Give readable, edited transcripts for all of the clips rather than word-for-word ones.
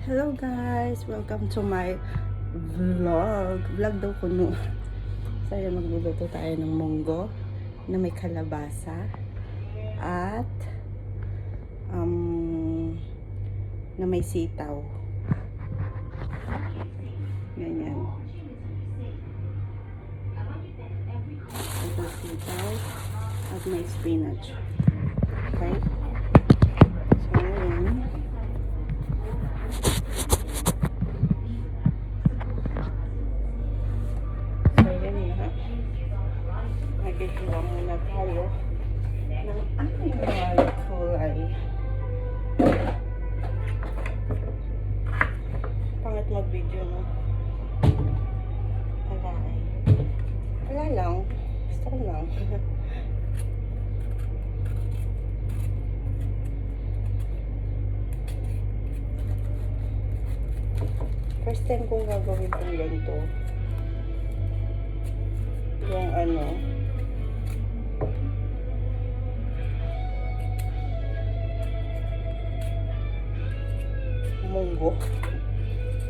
Hello guys! Welcome to my vlog. Vlog daw kuno. So yun, magluluto tayo ng munggo na may kalabasa at na may sitaw. Ganyan. Ito sitaw at may spinach. Okay? So yun. Nagkikiwa muna tayo ng aking mga kulay. Pangit mag-video, no? Wala lang. Gusto ko lang. First time kong gagawin itong ganito. Yung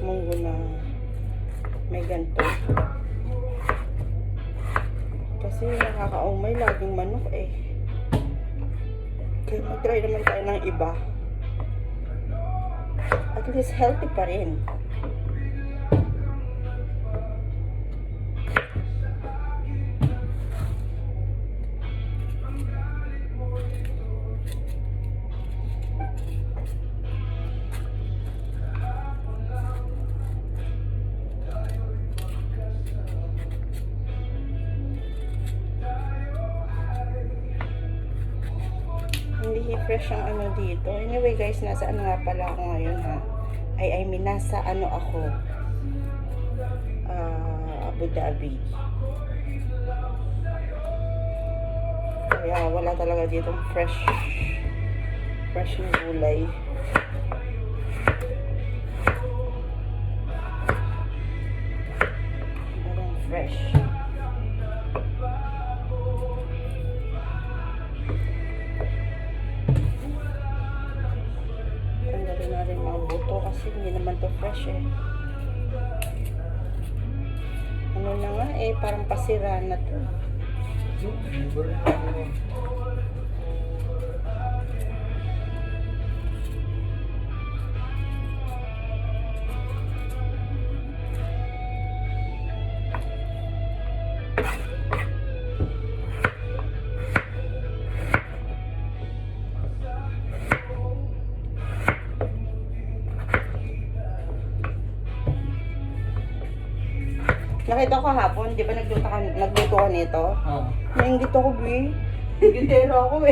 munggo na may ganito kasi nakakaumay laging manok kaya mag-try naman tayo ng iba, at least healthy pa rin. Hindi fresh ang dito. Anyway guys, nasa nga pala ako ngayon I mean, nasa ako Abu Dhabi. Kaya wala talaga ditong fresh na gulay. Walang fresh. Kasi hindi naman to fresh ano na nga parang pasira na to. Nakita ko kahapon, di ba nagluto ka nito? Oo. Nainggit ako, Gitero ako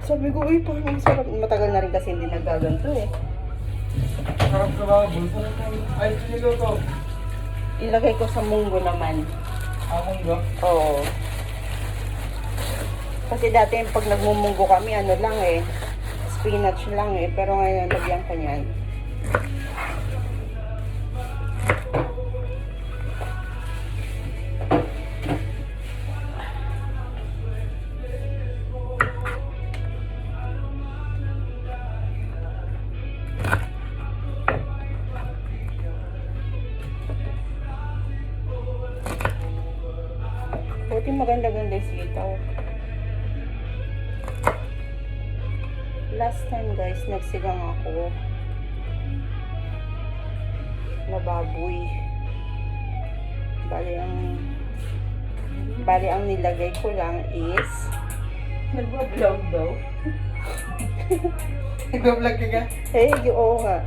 Sabi ko, parang sarap. Matagal na rin kasi hindi naggaganto Sarap ka ba? Bulso na ay, niluto. Ilagay ko sa munggo naman. Munggo? Oo. Kasi dati pag nagmumunggo kami, lang spinach lang pero ngayon lagyan ko niyan. Buti maganda-ganda yung sitaw. Last time guys, nagsigang ako na baboy. Bali ang nilagay ko lang is nagbablog daw. Nagbablog ka ka? Oo nga.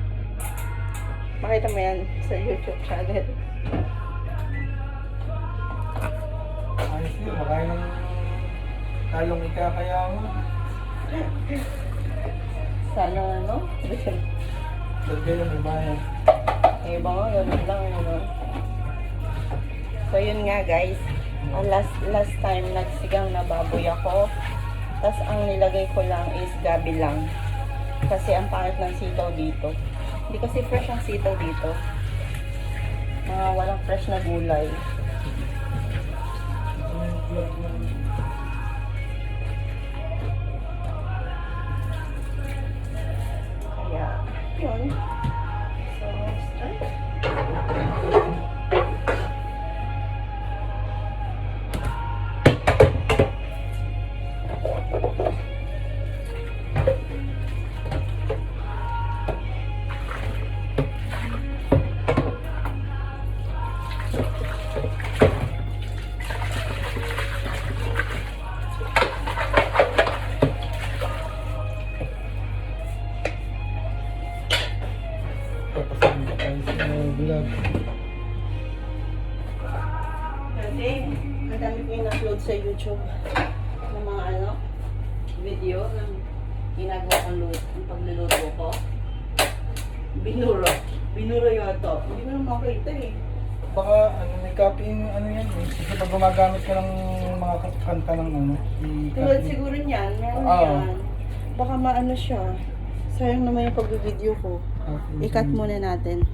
Makita mo yan sa YouTube channel. Ayos yun, makain ng talong ikakaya mo. Sana Lagay ng babayan. Iba nga, ganun lang So yun nga guys, last time nagsigang na baboy ako. Tapos ang nilagay ko lang is gabi lang. Kasi ang pangit ng sitaw dito. Hindi kasi fresh ang sitaw dito. Walang fresh na gulay. Kaya Yun. So, start. Papasahin ko tayo sa vlog. Kasi, ang dami ko in-upload sa YouTube ng mga video ng ginagawa kong ang pagluluto ko. Binuro. Binuro yun to. Hindi mo naman makita eh. Baka may copy ano yan eh. Kasi pag gumagamit ka ng mga kanta ng Tulad siguro niyan, meron yan. Baka maano siya. Sayang naman yung pag-video ko. I-cut muna natin.